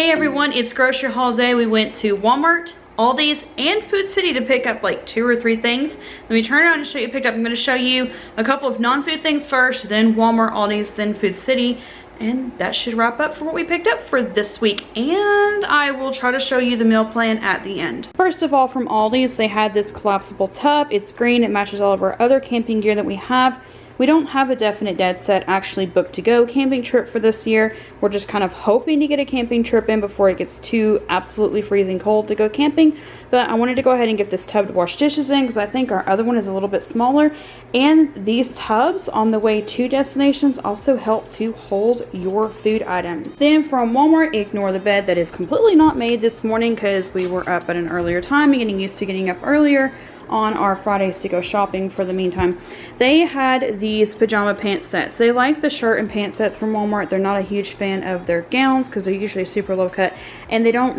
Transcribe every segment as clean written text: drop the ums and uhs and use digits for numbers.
Hey everyone, it's grocery haul day. We went to Walmart, Aldi's, and Food City to pick up like 2 or 3 things. Let me turn around and show you what I picked up. I'm going to show you a couple of non-food things first, then Walmart, Aldi's, then Food City. And that should wrap up for what we picked up for this week. And I will try to show you the meal plan at the end. First of all, from Aldi's, they had this collapsible tub. It's green. It matches all of our other camping gear that we have. We don't have a definite dead set actually booked to go camping trip for this year. We're just kind of hoping to get a camping trip in before it gets too absolutely freezing cold to go camping. But I wanted to go ahead and get this tub to wash dishes in because I think our other one is a little bit smaller. And these tubs on the way to destinations also help to hold your food items. Then from Walmart, ignore the bed that is completely not made this morning because we were up at an earlier time and getting used to getting up earlier on our Fridays to go shopping for the meantime. They had these pajama pants sets. They like the shirt and pant sets from Walmart. They're not a huge fan of their gowns because they're usually super low cut, and they don't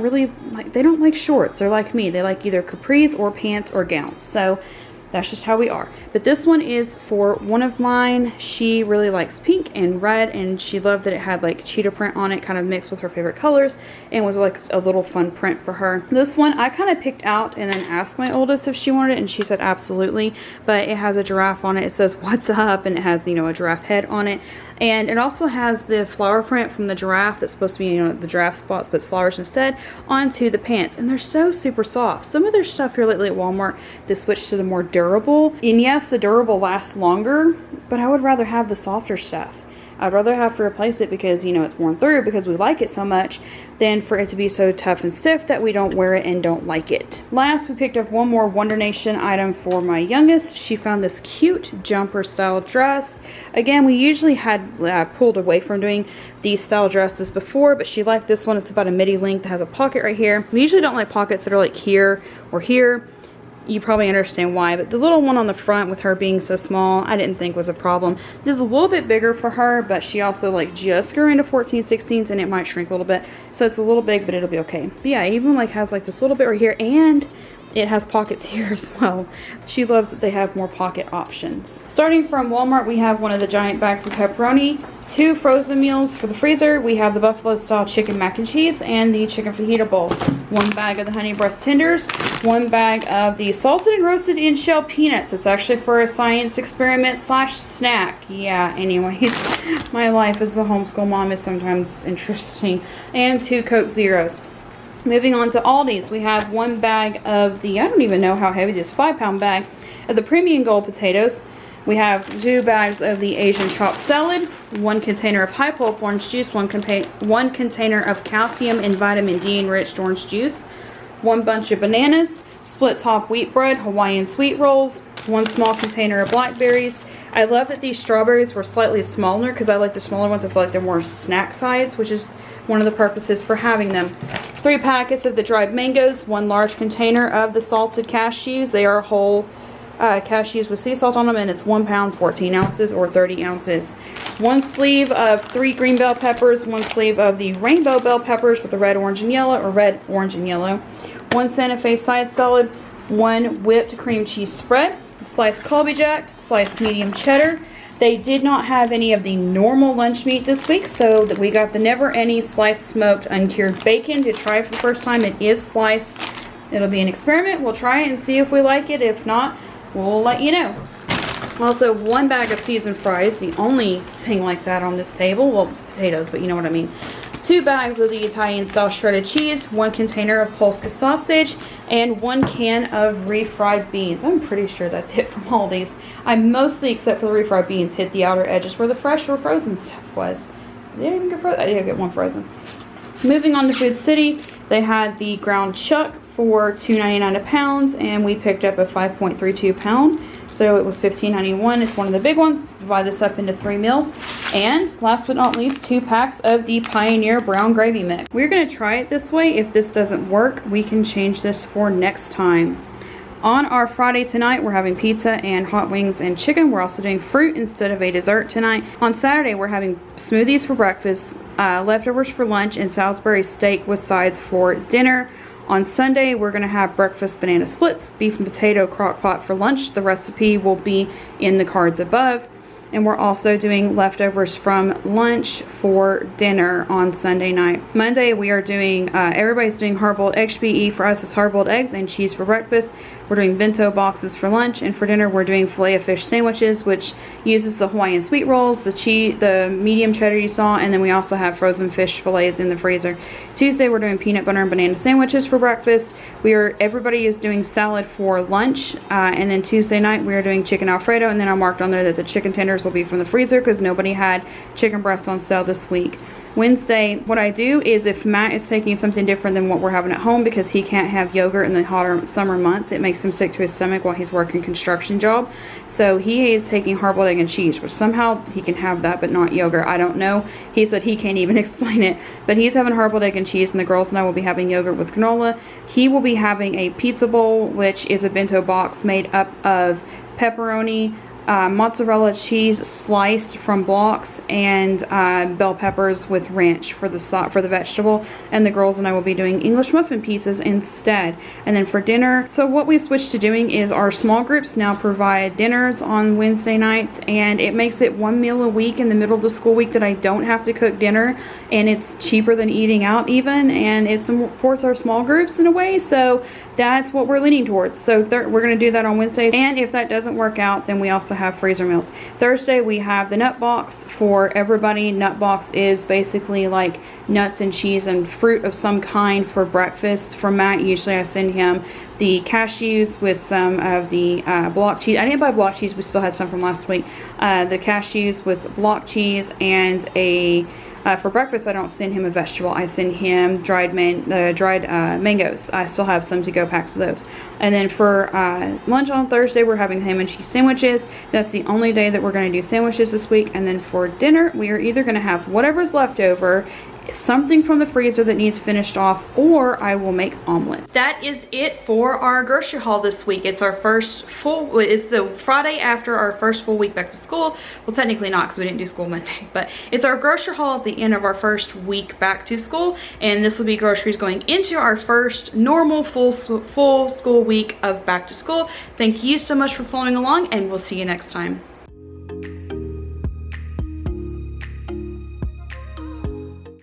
like shorts. They're like me. They like either capris or pants or gowns. So that's just how we are. But this one is for one of mine. She really likes pink and red, and she loved that it had like cheetah print on it, kind of mixed with her favorite colors, and was like a little fun print for her. This one I kind of picked out and then asked my oldest if she wanted it, and she said absolutely. But it has a giraffe on it. It says "What's up?" and it has, you know, a giraffe head on it. And it also has the flower print from the giraffe that's supposed to be, you know, the giraffe spots, but it's flowers instead, onto the pants. And they're so super soft. Some of their stuff here lately at Walmart, they switched to the more durable. And yes, the durable lasts longer, but I would rather have the softer stuff. I'd rather have to replace it because, you know, it's worn through because we like it so much, than for it to be so tough and stiff that we don't wear it and don't like it. Last, we picked up one more Wonder Nation item for my youngest. She found this cute jumper style dress. Again, we usually had pulled away from doing these style dresses before, but she liked this one. It's about a midi length. It has a pocket right here. We usually don't like pockets that are like here or here. You probably understand why, but the little one on the front with her being so small, I didn't think was a problem. This is a little bit bigger for her, but she also like just grew into 14, 16s, and it might shrink a little bit. So it's a little big, but it'll be okay. But yeah, it even like has like this little bit right here, and it has pockets here as well. She loves that they have more pocket options. Starting from Walmart, we have one of the giant bags of pepperoni, 2 frozen meals for the freezer. We have the buffalo style chicken mac and cheese and the chicken fajita bowl. 1 bag of the honey breast tenders, 1 bag of the salted and roasted in-shell peanuts. It's actually for a science experiment / snack. Yeah, anyways, my life as a homeschool mom is sometimes interesting. And 2 Coke Zeros. Moving on to Aldi's, we have 1 bag of the, I don't even know how heavy this 5-pound bag of the premium gold potatoes. We have 2 bags of the Asian chopped salad, 1 container of high pulp orange juice, 1 container of calcium and vitamin D enriched orange juice, 1 bunch of bananas, split top wheat bread, Hawaiian sweet rolls, 1 small container of blackberries. I love that these strawberries were slightly smaller because I like the smaller ones. I feel like they're more snack size, which is one of the purposes for having them. 3 packets of the dried mangoes, 1 large container of the salted cashews. They are whole cashews with sea salt on them, and it's 1 pound, 14 ounces or 30 ounces. 1 sleeve of 3 green bell peppers, 1 sleeve of the rainbow bell peppers with the red, orange, and yellow, or red, orange, and yellow. 1 Santa Fe side salad, 1 whipped cream cheese spread, sliced Colby Jack, sliced medium cheddar. They did not have any of the normal lunch meat this week, so that we got the Never Any sliced smoked uncured bacon to try for the first time. It is sliced. It'll be an experiment. We'll try it and see if we like it. If not, we'll let you know. Also, 1 bag of seasoned fries, the only thing like that on this table. Well, potatoes, but you know what I mean. 2 bags of the Italian style shredded cheese, 1 container of Polska sausage, and 1 can of refried beans. I'm pretty sure that's it from Aldi's. I mostly, except for the refried beans, hit the outer edges where the fresh or frozen stuff was. Did I even get frozen? I did get 1 frozen. Moving on to Food City, they had the ground chuck for $2.99 a pound, and we picked up a 5.32 pound, so it was $15.91. It's one of the big ones. Divide this up into 3 meals. And last but not least, 2 packs of the Pioneer brown gravy mix. We're going to try it this way. If this doesn't work, we can change this for next time. On our Friday tonight, we're having pizza and hot wings and chicken. We're also doing fruit instead of a dessert tonight. On Saturday, we're having smoothies for breakfast, leftovers for lunch, and Salisbury steak with sides for dinner. On Sunday, we're going to have breakfast banana splits, beef and potato crock pot for lunch. The recipe will be in the cards above. and we're also doing leftovers from lunch for dinner on Sunday night. Monday we are doing, everybody's doing hard-boiled egg HBE. For us, it's hard-boiled eggs and cheese for breakfast. We're doing bento boxes for lunch, and for dinner we're doing filet of fish sandwiches, which uses the Hawaiian sweet rolls, the medium cheddar you saw, and then we also have frozen fish fillets in the freezer. Tuesday we're doing peanut butter and banana sandwiches for breakfast. Everybody is doing salad for lunch, and then Tuesday night we are doing chicken Alfredo, and then I marked on there that the chicken tenders will be from the freezer because nobody had chicken breast on sale this week. Wednesday, what I do is if Matt is taking something different than what we're having at home because he can't have yogurt in the hotter summer months, it makes him sick to his stomach while he's working construction job. So he is taking hard-boiled egg and cheese, which somehow he can have that but not yogurt. I don't know. He said he can't even explain it. But he's having hard-boiled egg and cheese, and the girls and I will be having yogurt with granola. He will be having a pizza bowl, which is a bento box made up of pepperoni, mozzarella cheese sliced from blocks, and bell peppers with ranch for the vegetable. And the girls and I will be doing English muffin pieces instead. And then for dinner, so what we switched to doing is our small groups now provide dinners on Wednesday nights, and it makes it one meal a week in the middle of the school week that I don't have to cook dinner, and it's cheaper than eating out even, and it supports our small groups in a way. So that's what we're leaning towards. So we're going to do that on Wednesdays, and if that doesn't work out, then we also have freezer meals. Thursday we have the nut box for everybody. Nut box is basically like nuts and cheese and fruit of some kind for breakfast. For Matt, usually I send him the cashews with some of the block cheese. I didn't buy block cheese, we still had some from last week. The cashews with block cheese, and for breakfast I don't send him a vegetable. I send him dried mangoes. I still have some to-go packs of those. And then for lunch on Thursday we're having ham and cheese sandwiches. That's the only day that we're going to do sandwiches this week. And then for dinner we are either going to have whatever's left over, something from the freezer that needs finished off, or I will make omelet. That is it for our grocery haul this week. It's our first it's the Friday after our first full week back to school. Well, technically not because we didn't do school Monday, but it's our grocery haul at the end of our first week back to school, and this will be groceries going into our first normal full school week of back to school. Thank you so much for following along, and we'll see you next time.